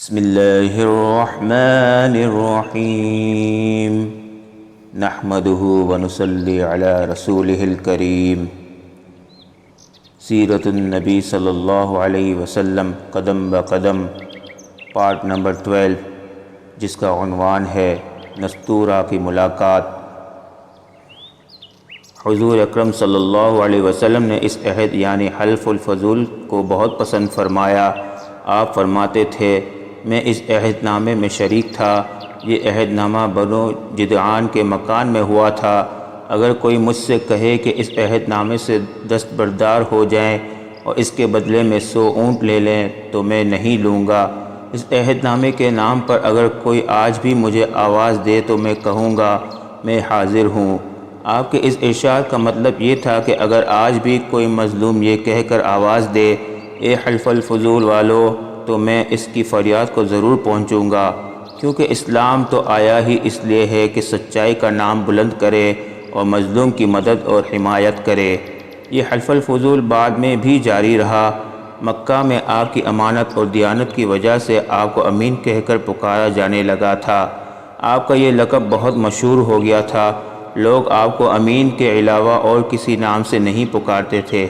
بسم اللہ الرحمن الرحیم نحمده ونصلی علی رسولہ الکریم۔ سیرت النبی صلی اللہ علیہ وسلم قدم بقدم، پارٹ نمبر 12، جس کا عنوان ہے نستورہ کی ملاقات۔ حضور اکرم صلی اللہ علیہ وسلم نے اس عہد یعنی حلف الفضول کو بہت پسند فرمایا۔ آپ فرماتے تھے، میں اس عہد نامے میں شریک تھا۔ یہ عہد نامہ بنو جدعان کے مکان میں ہوا تھا۔ اگر کوئی مجھ سے کہے کہ اس عہد نامے سے دستبردار ہو جائیں اور اس کے بدلے میں 100 اونٹ لے لیں تو میں نہیں لوں گا۔ اس عہد نامے کے نام پر اگر کوئی آج بھی مجھے آواز دے تو میں کہوں گا میں حاضر ہوں۔ آپ کے اس ارشاد کا مطلب یہ تھا کہ اگر آج بھی کوئی مظلوم یہ کہہ کر آواز دے، اے حلف الفضول والو، تو میں اس کی فریاد کو ضرور پہنچوں گا، کیونکہ اسلام تو آیا ہی اس لیے ہے کہ سچائی کا نام بلند کرے اور مظلوم کی مدد اور حمایت کرے۔ یہ حلف الفضول بعد میں بھی جاری رہا۔ مکہ میں آپ کی امانت اور دیانت کی وجہ سے آپ کو امین کہہ کر پکارا جانے لگا تھا۔ آپ کا یہ لقب بہت مشہور ہو گیا تھا۔ لوگ آپ کو امین کے علاوہ اور کسی نام سے نہیں پکارتے تھے۔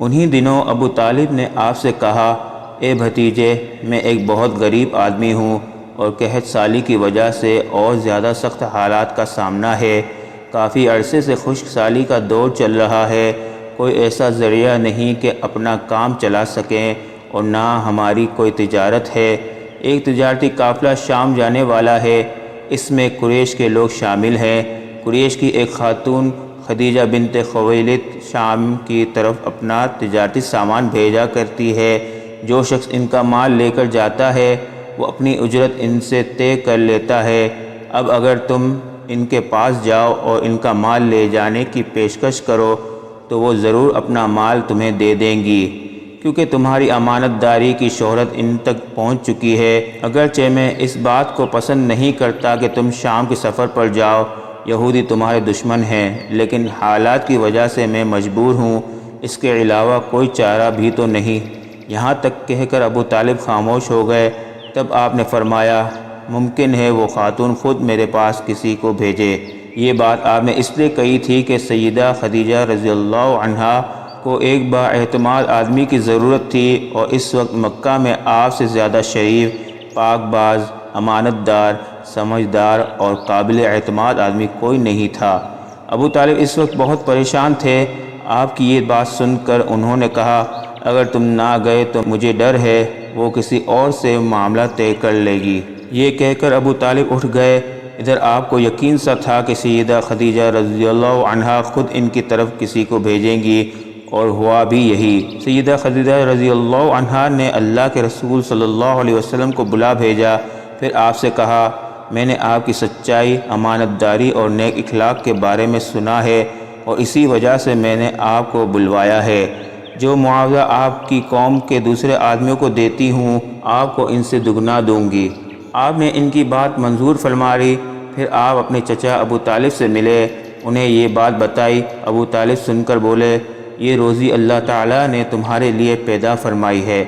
انہی دنوں ابو طالب نے آپ سے کہا، اے بھتیجے، میں ایک بہت غریب آدمی ہوں اور قحط سالی کی وجہ سے اور زیادہ سخت حالات کا سامنا ہے۔ کافی عرصے سے خشک سالی کا دور چل رہا ہے۔ کوئی ایسا ذریعہ نہیں کہ اپنا کام چلا سکیں، اور نہ ہماری کوئی تجارت ہے۔ ایک تجارتی قافلہ شام جانے والا ہے، اس میں قریش کے لوگ شامل ہیں۔ قریش کی ایک خاتون خدیجہ بنت خویلد شام کی طرف اپنا تجارتی سامان بھیجا کرتی ہے۔ جو شخص ان کا مال لے کر جاتا ہے وہ اپنی اجرت ان سے طے کر لیتا ہے۔ اب اگر تم ان کے پاس جاؤ اور ان کا مال لے جانے کی پیشکش کرو تو وہ ضرور اپنا مال تمہیں دے دیں گی، کیونکہ تمہاری امانت داری کی شہرت ان تک پہنچ چکی ہے۔ اگرچہ میں اس بات کو پسند نہیں کرتا کہ تم شام کے سفر پر جاؤ، یہودی تمہارے دشمن ہیں، لیکن حالات کی وجہ سے میں مجبور ہوں، اس کے علاوہ کوئی چارہ بھی تو نہیں۔ یہاں تک کہہ کر ابو طالب خاموش ہو گئے۔ تب آپ نے فرمایا، ممکن ہے وہ خاتون خود میرے پاس کسی کو بھیجے۔ یہ بات آپ نے اس لیے کہی تھی کہ سیدہ خدیجہ رضی اللہ عنہا کو ایک بااعتماد آدمی کی ضرورت تھی، اور اس وقت مکہ میں آپ سے زیادہ شریف، پاک باز، امانت دار، سمجھدار اور قابل اعتماد آدمی کوئی نہیں تھا۔ ابو طالب اس وقت بہت پریشان تھے۔ آپ کی یہ بات سن کر انہوں نے کہا، اگر تم نہ گئے تو مجھے ڈر ہے وہ کسی اور سے معاملہ طے کر لے گی۔ یہ کہہ کر ابو طالب اٹھ گئے۔ ادھر آپ کو یقین سا تھا کہ سیدہ خدیجہ رضی اللہ عنہا خود ان کی طرف کسی کو بھیجیں گی، اور ہوا بھی یہی۔ سیدہ خدیجہ رضی اللہ عنہا نے اللہ کے رسول صلی اللہ علیہ وسلم کو بلا بھیجا۔ پھر آپ سے کہا، میں نے آپ کی سچائی، امانت داری اور نیک اخلاق کے بارے میں سنا ہے، اور اسی وجہ سے میں نے آپ کو بلوایا ہے۔ جو معاوضہ آپ کی قوم کے دوسرے آدمیوں کو دیتی ہوں، آپ کو ان سے دگنا دوں گی۔ آپ نے ان کی بات منظور فرما لی۔ پھر آپ اپنے چچا ابو طالب سے ملے، انہیں یہ بات بتائی۔ ابو طالب سن کر بولے، یہ روزی اللہ تعالیٰ نے تمہارے لیے پیدا فرمائی ہے۔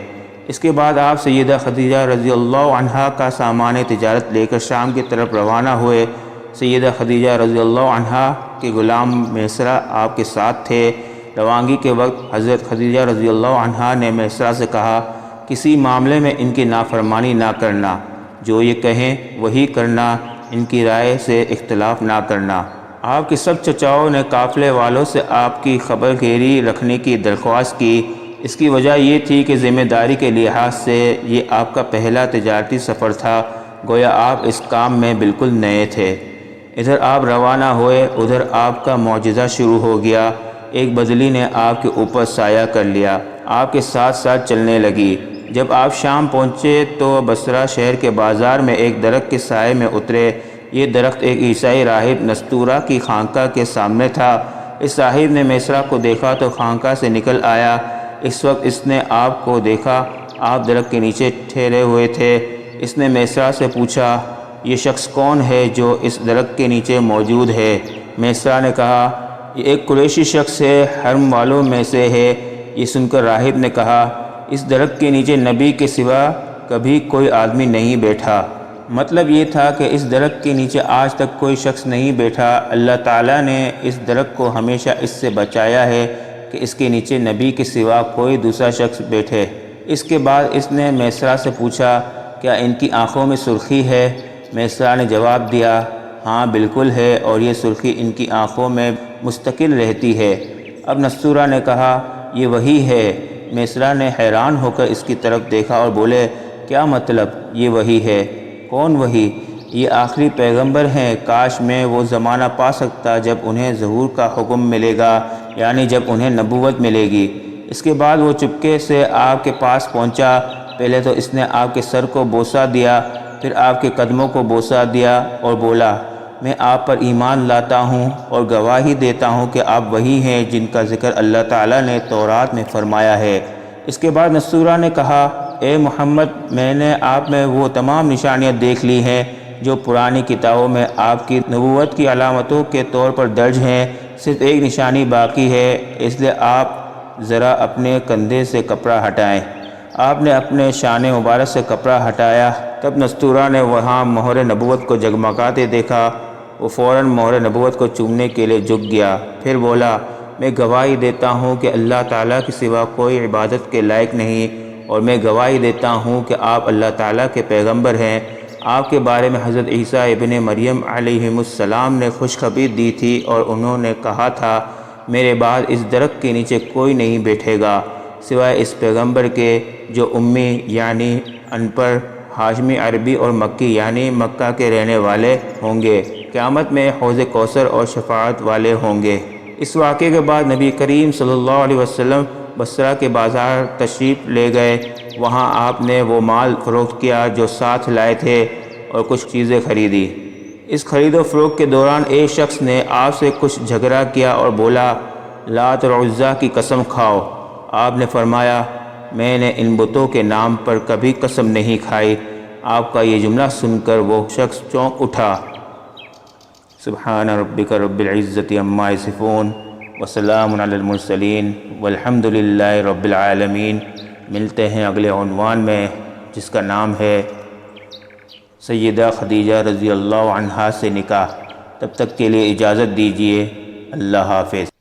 اس کے بعد آپ سیدہ خدیجہ رضی اللہ عنہا کا سامان تجارت لے کر شام کی طرف روانہ ہوئے۔ سیدہ خدیجہ رضی اللہ عنہا کے غلام میسرہ آپ کے ساتھ تھے۔ روانگی کے وقت حضرت خدیجہ رضی اللہ عنہا نے میسرہ سے کہا، کسی معاملے میں ان کی نافرمانی نہ کرنا، جو یہ کہیں وہی کرنا، ان کی رائے سے اختلاف نہ کرنا۔ آپ کے سب چچاؤں نے قافلے والوں سے آپ کی خبر گیری رکھنے کی درخواست کی۔ اس کی وجہ یہ تھی کہ ذمہ داری کے لحاظ سے یہ آپ کا پہلا تجارتی سفر تھا، گویا آپ اس کام میں بالکل نئے تھے۔ ادھر آپ روانہ ہوئے، ادھر آپ کا معجزہ شروع ہو گیا۔ ایک بدلی نے آپ کے اوپر سایہ کر لیا، آپ کے ساتھ ساتھ چلنے لگی۔ جب آپ شام پہنچے تو بصرہ شہر کے بازار میں ایک درخت کے سائے میں اترے۔ یہ درخت ایک عیسائی راہب نستورہ کی خانقاہ کے سامنے تھا۔ اس راہب نے میسرہ کو دیکھا تو خانقاہ سے نکل آیا۔ اس وقت اس نے آپ کو دیکھا، آپ درخت کے نیچے ٹھہرے ہوئے تھے۔ اس نے میسرہ سے پوچھا، یہ شخص کون ہے جو اس درخت کے نیچے موجود ہے؟ میسرہ نے کہا، یہ ایک قریشی شخص ہے، حرم والوں میں سے ہے۔ یہ سن کر راہب نے کہا، اس درخت کے نیچے نبی کے سوا کبھی کوئی آدمی نہیں بیٹھا۔ مطلب یہ تھا کہ اس درخت کے نیچے آج تک کوئی شخص نہیں بیٹھا۔ اللہ تعالیٰ نے اس درخت کو ہمیشہ اس سے بچایا ہے کہ اس کے نیچے نبی کے سوا کوئی دوسرا شخص بیٹھے۔ اس کے بعد اس نے میسرہ سے پوچھا، کیا ان کی آنکھوں میں سرخی ہے؟ میسرہ نے جواب دیا، ہاں بالکل ہے، اور یہ سرخی ان کی آنکھوں میں مستقل رہتی ہے۔ اب نستورہ نے کہا، یہ وہی ہے۔ میسرہ نے حیران ہو کر اس کی طرف دیکھا اور بولے، کیا مطلب یہ وہی ہے؟ کون وہی؟ یہ آخری پیغمبر ہیں، کاش میں وہ زمانہ پا سکتا جب انہیں ظہور کا حکم ملے گا، یعنی جب انہیں نبوت ملے گی۔ اس کے بعد وہ چپکے سے آپ کے پاس پہنچا۔ پہلے تو اس نے آپ کے سر کو بوسہ دیا، پھر آپ کے قدموں کو بوسہ دیا اور بولا، میں آپ پر ایمان لاتا ہوں اور گواہی دیتا ہوں کہ آپ وہی ہیں جن کا ذکر اللہ تعالیٰ نے تورات میں فرمایا ہے۔ اس کے بعد نستورہ نے کہا، اے محمد، میں نے آپ میں وہ تمام نشانیاں دیکھ لی ہیں جو پرانی کتابوں میں آپ کی نبوت کی علامتوں کے طور پر درج ہیں۔ صرف ایک نشانی باقی ہے، اس لیے آپ ذرا اپنے کندھے سے کپڑا ہٹائیں۔ آپ نے اپنے شان مبارک سے کپڑا ہٹایا۔ تب نستورہ نے وہاں مہر نبوت کو جگمگاتے دیکھا۔ وہ فوراً مہر نبوت کو چومنے کے لیے جھک گیا، پھر بولا، میں گواہی دیتا ہوں کہ اللہ تعالیٰ کے سوا کوئی عبادت کے لائق نہیں، اور میں گواہی دیتا ہوں کہ آپ اللہ تعالیٰ کے پیغمبر ہیں۔ آپ کے بارے میں حضرت عیسیٰ ابن مریم علیہ السلام نے خوشخبری دی تھی اور انہوں نے کہا تھا، میرے بعد اس درخت کے نیچے کوئی نہیں بیٹھے گا سوائے اس پیغمبر کے جو امی یعنی ان پڑھ، ہاشمی عربی اور مکی یعنی مکہ کے رہنے والے ہوں گے۔ قیامت میں حوض کوثر اور شفاعت والے ہوں گے۔ اس واقعے کے بعد نبی کریم صلی اللہ علیہ وسلم بصرہ کے بازار تشریف لے گئے۔ وہاں آپ نے وہ مال فروخت کیا جو ساتھ لائے تھے اور کچھ چیزیں خریدی۔ اس خرید و فروخت کے دوران ایک شخص نے آپ سے کچھ جھگڑا کیا اور بولا، لات اور عزیٰ کی قسم کھاؤ۔ آپ نے فرمایا، میں نے ان بتوں کے نام پر کبھی قسم نہیں کھائی۔ آپ کا یہ جملہ سن کر وہ شخص چونک اٹھا۔ سبحان ربک رب العزت عما یصفون وسلام علی المرسلین والحمد للہ رب العالمین۔ ملتے ہیں اگلے عنوان میں جس کا نام ہے سیدہ خدیجہ رضی اللہ عنہا سے نکاح۔ تب تک کے لیے اجازت دیجیے، اللہ حافظ۔